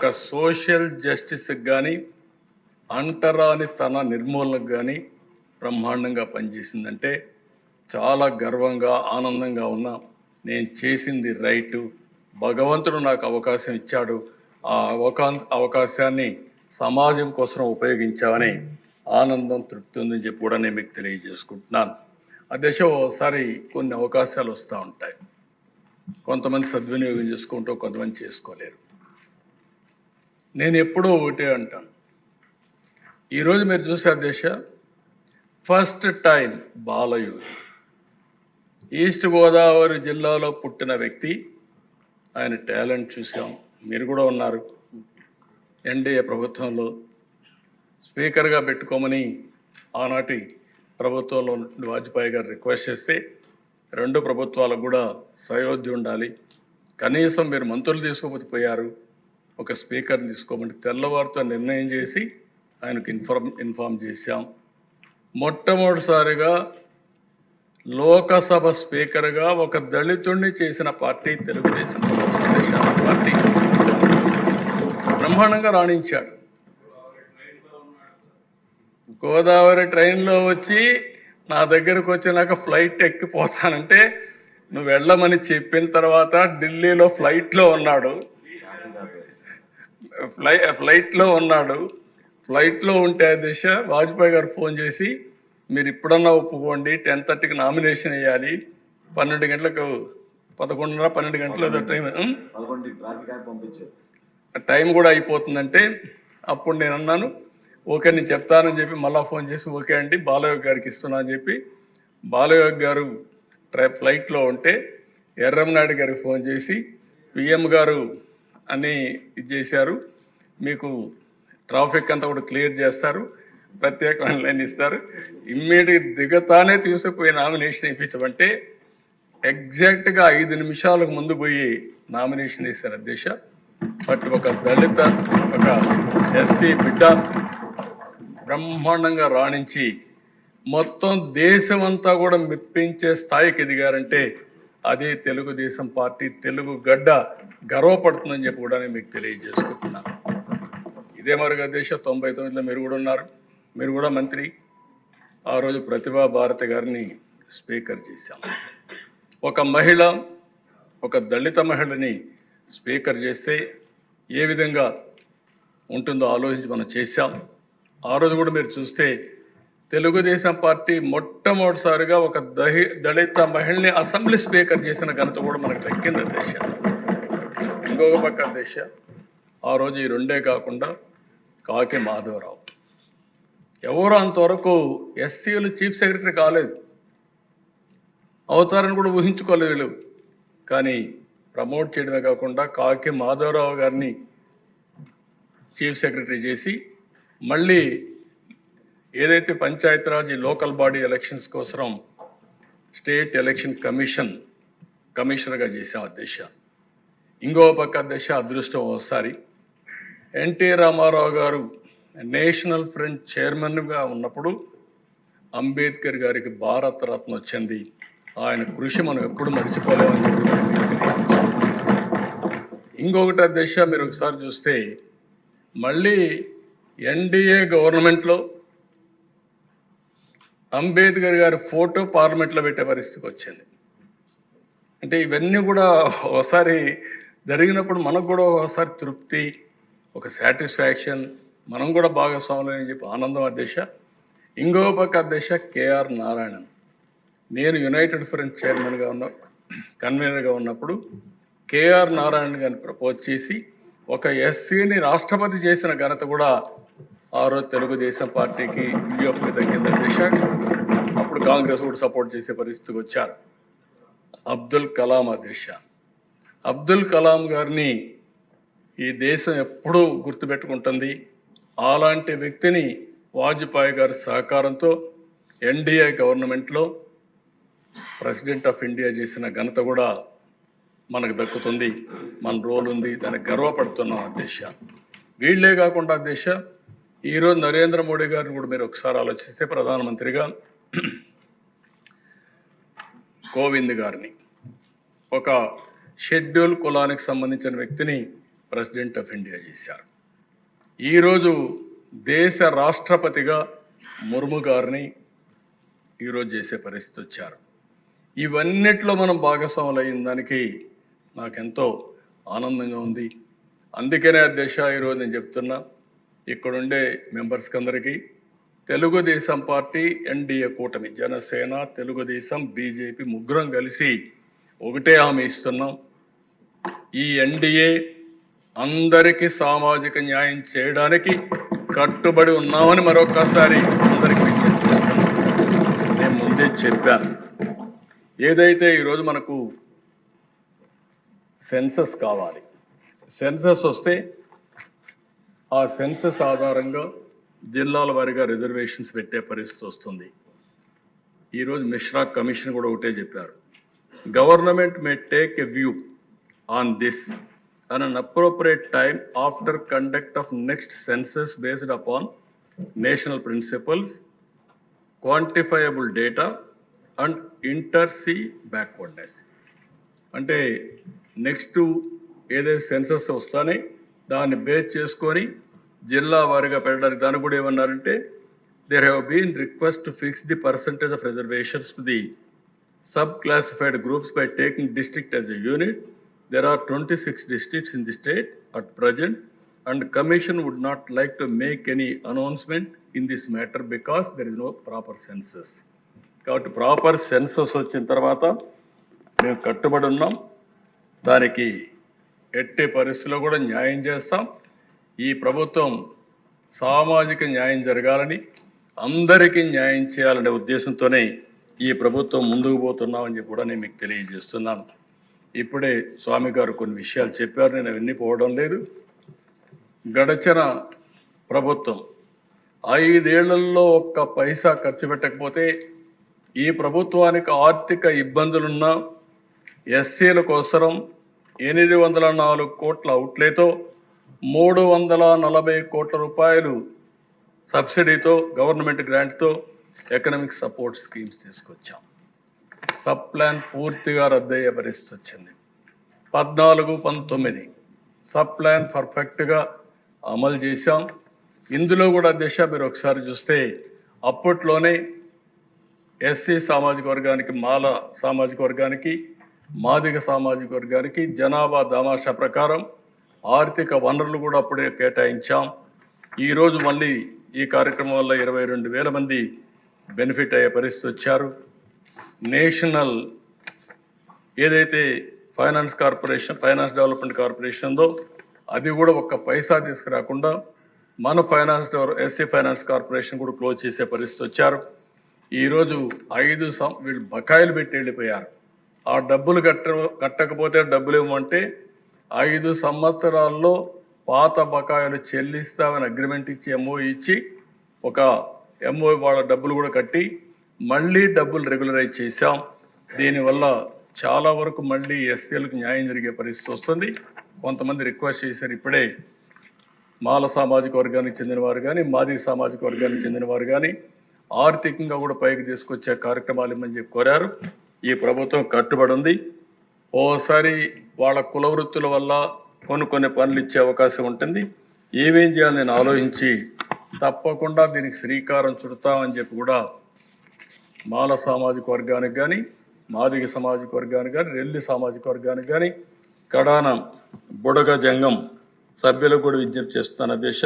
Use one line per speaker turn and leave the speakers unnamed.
ఒక సోషల్ జస్టిస్కి కానీ అంటరాని తన నిర్మూలనకు కానీ బ్రహ్మాండంగా పనిచేసిందంటే చాలా గర్వంగా ఆనందంగా ఉన్నా. నేను చేసింది రైటు, భగవంతుడు నాకు అవకాశం ఇచ్చాడు, ఆ అవకాశాన్ని సమాజం కోసం ఉపయోగించామని ఆనందం తృప్తి ఉందని చెప్పి కూడా నేను మీకు తెలియజేసుకుంటున్నాను. ఆ దశ ఓసారి కొన్ని అవకాశాలు వస్తూ ఉంటాయి, కొంతమంది సద్వినియోగం చేసుకుంటూ కొంతమంది చేసుకోలేరు. నేను ఎప్పుడూ ఒకటే అంటాను, ఈరోజు మీరు చూసే దేశ first time Balayogi east Godavari జిల్లాలో పుట్టిన వ్యక్తి, ఆయన టాలెంట్ చూసాం. మీరు కూడా ఉన్నారు. ఎన్డీఏ ప్రభుత్వంలో స్పీకర్గా పెట్టుకోమని ఆనాటి ప్రభుత్వంలో వాజ్పేయి గారు రిక్వెస్ట్ చేస్తే, రెండు ప్రభుత్వాలకు కూడా సయోధ్య ఉండాలి, కనీసం మీరు మంత్రులు తీసుకోకపోతే పోయారు, ఒక స్పీకర్ని తీసుకోమని తెల్లవారితో నిర్ణయం చేసి ఆయనకు ఇన్ఫార్మ్ చేశాం. మొట్టమొదటిసారిగా లోకసభ స్పీకర్గా ఒక దళితుడిని చేసిన పార్టీ తెలుగుదేశం పార్టీ. బ్రహ్మాండంగా రాణించాడు. గోదావరి ట్రైన్లో వచ్చి నా దగ్గరకు వచ్చినాక ఫ్లైట్ ఎక్కిపోతానంటే నువ్వు వెళ్ళమని చెప్పిన తర్వాత ఢిల్లీలో ఫ్లైట్లో ఉన్నాడు. ఫ్లైట్లో ఉంటే దిశ వాజ్పేయి గారు ఫోన్ చేసి, మీరు ఇప్పుడన్నా ఒప్పుకోండి, 10:30కి నామినేషన్ వేయాలి, 12 గంటలకు 11:30 12 గంటల టైం కూడా అయిపోతుందంటే, అప్పుడు నేను అన్నాను ఓకే నేను చెప్తానని చెప్పి మళ్ళీ ఫోన్ చేసి ఓకే అండి బాలయోగి గారికి ఇస్తున్నా అని చెప్పి, బాలయోగి గారు ఫ్లైట్లో ఉంటే ఎర్రంనాయుడు గారికి ఫోన్ చేసి పిఎం గారు అని ఇది చేశారు, మీకు ట్రాఫిక్ అంతా కూడా క్లియర్ చేస్తారు, ప్రత్యేకమైన లైన్ ఇస్తారు, ఇమ్మీడియట్ దిగతానే తీసుకుపోయి నామినేషన్ ఇప్పించమంటే ఎగ్జాక్ట్గా 5 నిమిషాలకు ముందు పోయి నామినేషన్ వేశారు అధ్యక్ష. బట్ ఒక దళిత, ఒక ఎస్సీ బిడ్డ బ్రహ్మాండంగా రాణించి మొత్తం దేశమంతా కూడా మెప్పించే స్థాయికి ఎదిగారంటే అదే తెలుగుదేశం పార్టీ, తెలుగు గడ్డ గర్వపడుతుందని చెప్పి కూడా నేను మీకు తెలియజేసుకుంటున్నాను. ఇదే మరుగా దేశ 99లో మీరు కూడా ఉన్నారు, మీరు కూడా మంత్రి. ఆ రోజు ప్రతిభా భారతి గారిని స్పీకర్ చేశాం. ఒక మహిళ, ఒక దళిత మహిళని స్పీకర్ చేస్తే ఏ విధంగా ఉంటుందో ఆలోచించి మనం చేశాం. ఆ రోజు కూడా మీరు చూస్తే తెలుగుదేశం పార్టీ మొట్టమొదటిసారిగా ఒక దళిత మహిళని అసెంబ్లీ స్పీకర్ చేసిన ఘనత కూడా మనకు దక్కింది అధ్యక్ష. ఇంకొక పక్క అధ్యక్ష, ఆ రోజు ఈ రెండే కాకుండా కాకి మాధవరావు, ఎవరు అంతవరకు ఎస్సీలు చీఫ్ సెక్రటరీ కాలేదు, అవుతారని కూడా ఊహించుకోలేదు వీళ్ళు. కానీ ప్రమోట్ చేయడమే కాకుండా కాకి మాధవరావు గారిని చీఫ్ సెక్రటరీ చేసి మళ్ళీ ఏదైతే పంచాయతీరాజ్ లోకల్ బాడీ ఎలక్షన్స్ కోసం స్టేట్ ఎలక్షన్ కమిషనర్గా చేసాం అధ్యక్ష. ఇంకో పక్క అధ్యక్ష అదృష్టం ఒకసారి ఎన్టీ రామారావు గారు నేషనల్ ఫ్రంట్ చైర్మన్గా ఉన్నప్పుడు అంబేద్కర్ గారికి భారతరత్న వచ్చింది. ఆయన కృషి మనం ఎప్పుడు మర్చిపోలేమని చెప్పి. ఇంకొకటి అధ్యక్ష, మీరు ఒకసారి చూస్తే మళ్ళీ ఎన్డీఏ గవర్నమెంట్లో అంబేద్కర్ గారి ఫోటో పార్లమెంట్లో పెట్టే పరిస్థితికి వచ్చింది. అంటే ఇవన్నీ కూడా ఒకసారి జరిగినప్పుడు మనకు కూడా ఒకసారి తృప్తి, ఒక సాటిస్ఫాక్షన్, మనం కూడా భాగస్వాములు అని చెప్పి ఆనందం అధ్యక్ష. ఇంకో పక్క అధ్యక్ష కేఆర్ నారాయణన్, నేను యునైటెడ్ ఫ్రంట్ చైర్మన్గా కన్వీనర్గా ఉన్నప్పుడు కేఆర్ నారాయణ గారిని ప్రపోజ్ చేసి ఒక ఎస్సీని రాష్ట్రపతి చేసిన ఘనత కూడా ఆ రోజు తెలుగుదేశం పార్టీకి యూఎఫ్కి దక్కింది అధ్యక్ష. అప్పుడు కాంగ్రెస్ కూడా సపోర్ట్ చేసే పరిస్థితికి వచ్చారు. అబ్దుల్ కలాం అధ్యక్ష, అబ్దుల్ కలాం గారిని ఈ దేశం ఎప్పుడూ గుర్తుపెట్టుకుంటుంది. అలాంటి వ్యక్తిని వాజ్పేయి గారి సహకారంతో ఎన్డీఏ గవర్నమెంట్లో ప్రెసిడెంట్ ఆఫ్ ఇండియా చేసిన ఘనత కూడా మనకు దక్కుతుంది. మన రోల్ ఉంది, దానికి గర్వపడుతున్నాం అధ్యక్ష. వీళ్లే కాకుండా అధ్యక్ష, ఈరోజు నరేంద్ర మోడీ గారిని కూడా మీరు ఒకసారి ఆలోచిస్తే ప్రధానమంత్రిగా కోవింద్ గారిని, ఒక షెడ్యూల్ కులానికి సంబంధించిన వ్యక్తిని ప్రెసిడెంట్ ఆఫ్ ఇండియా చేశారు. ఈరోజు దేశ రాష్ట్రపతిగా ముర్ము గారిని ఈరోజు చేసే పరిస్థితి వచ్చారు. ఇవన్నిట్లో మనం భాగస్వాములు అయిన దానికి నాకెంతో ఆనందంగా ఉంది. అందుకనే అధ్యక్ష ఈరోజు నేను చెప్తున్నా, ఇక్కడుండే మెంబర్స్కి అందరికీ తెలుగుదేశం పార్టీ ఎన్డీఏ కూటమి జనసేన తెలుగుదేశం బీజేపీ ముగ్గురం కలిసి ఒకటే హామీ ఇస్తున్నాం. ఈ ఎన్డీఏ అందరికీ సామాజిక న్యాయం చేయడానికి కట్టుబడి ఉన్నామని మరొకసారి అందరికీ విజ్ఞప్తి చేస్తున్నాం. నేను ముందే చెప్పాను, ఏదైతే ఈరోజు మనకు సెన్సస్ కావాలి, సెన్సస్ వస్తే ఆ సెన్సస్ ఆధారంగా జిల్లాల వారీగా రిజర్వేషన్స్ పెట్టే పరిస్థితి వస్తుంది. ఈరోజు మిశ్రా కమిషన్ కూడా ఒకటే చెప్పారు, government may take a view on this at an appropriate time after conduct of next census based upon national principles, quantifiable data and inter-sea backwardness. అంటే నెక్స్ట్ ఏదైతే సెన్సస్ వస్తానే దాన్ని బేస్ చేసుకొని జిల్లా వారీగా పెట్టడానికి దాన్ని కూడా ఏమన్నారంటే there have been request to fix the percentage of reservations to the sub classified groups by taking district as a unit. There are 26 districts in the state at present, and the Commission would not like to make any announcement in this matter because there is no proper census. కాబట్టి proper census వచ్చిన తర్వాత మేము కట్టుబడి ఉన్నాం. దానికి ఎట్టి పరిస్థితుల్లో కూడా న్యాయం చేస్తాం. ఈ ప్రభుత్వం సామాజిక న్యాయం జరగాలని, అందరికీ న్యాయం చేయాలనే ఉద్దేశంతోనే ఈ ప్రభుత్వం ముందుకు పోతున్నామని చెప్పి కూడా నేను మీకు తెలియజేస్తున్నాను. ఇప్పుడే స్వామి గారు కొన్ని విషయాలు చెప్పారు, నేను అవన్నీ పోవడం లేదు. గడచిన ప్రభుత్వం 5 ఏళ్లలో ఒక్క పైసా ఖర్చు పెట్టకపోతే ఈ ప్రభుత్వానికి ఆర్థిక ఇబ్బందులున్న ఎస్సీల కోసం 804 కోట్ల అవుట్లేతో 340 కోట్ల రూపాయలు సబ్సిడీతో గవర్నమెంట్ గ్రాంట్తో ఎకనామిక్ సపోర్ట్ స్కీమ్స్ తీసుకొచ్చాం. సబ్ ప్లాన్ పూర్తిగా రద్దయ్యే పరిస్థితి వచ్చింది. 14-19 సబ్ ప్లాన్ పర్ఫెక్ట్గా అమలు చేశాం. ఇందులో కూడా దిశ మీరు ఒకసారి చూస్తే అప్పట్లోనే ఎస్సీ సామాజిక వర్గానికి, మాల సామాజిక వర్గానికి, మాదిగ సామాజిక వర్గానికి జనాభా దామాషా ప్రకారం ఆర్థిక వనరులు కూడా అప్పుడే కేటాయించాం. ఈరోజు మళ్ళీ ఈ కార్యక్రమం వల్ల 22,000 మంది బెనిఫిట్ అయ్యే పరిస్థితి వచ్చారు. నేషనల్ ఏదైతే ఫైనాన్స్ డెవలప్మెంట్ కార్పొరేషన్ ఉందో అది కూడా ఒక్క పైసా తీసుకురాకుండా మన ఎస్సీ ఫైనాన్స్ కార్పొరేషన్ కూడా క్లోజ్ చేసే పరిస్థితి వచ్చారు. ఈరోజు 5 వీళ్ళు బకాయిలు పెట్టి వెళ్ళిపోయారు. ఆ డబ్బులు కట్టకపోతే డబ్బులు ఇవ్వమంటే 5 సంవత్సరాల్లో పాత బకాయిలు చెల్లిస్తామని అగ్రిమెంట్ ఇచ్చి ఎంఓ ఇచ్చి ఒక ఎంఓ వాళ్ళ డబ్బులు కూడా కట్టి మళ్ళీ డబ్బులు రెగ్యులరైజ్ చేశాం. దీనివల్ల చాలా వరకు మళ్ళీ ఎస్సీలకు న్యాయం జరిగే పరిస్థితి వస్తుంది. కొంతమంది రిక్వెస్ట్ చేశారు, ఇప్పుడే మాల సామాజిక వర్గానికి చెందిన వారు కానీ, మాదిగ సామాజిక వర్గానికి చెందిన వారు కానీ ఆర్థికంగా కూడా పైకి తీసుకొచ్చే కార్యక్రమాలు ఇమ్మని చెప్పి కోరారు. ఈ ప్రభుత్వం కట్టుబడి ఉంది. ఓసారి వాళ్ళ కుల వృత్తుల వల్ల కొన్ని పనులు ఇచ్చే అవకాశం ఉంటుంది. ఏమేం చేయాలని నేను ఆలోచించి తప్పకుండా దీనికి శ్రీకారం చుడతామని చెప్పి కూడా మాల సామాజిక వర్గానికి కానీ, మాదిగ సామాజిక వర్గానికి కానీ, రెల్లి సామాజిక వర్గానికి కానీ, కడాన బుడగ జంగం సభ్యులకు కూడా విజ్ఞప్తి చేస్తున్నాను అధ్యక్ష.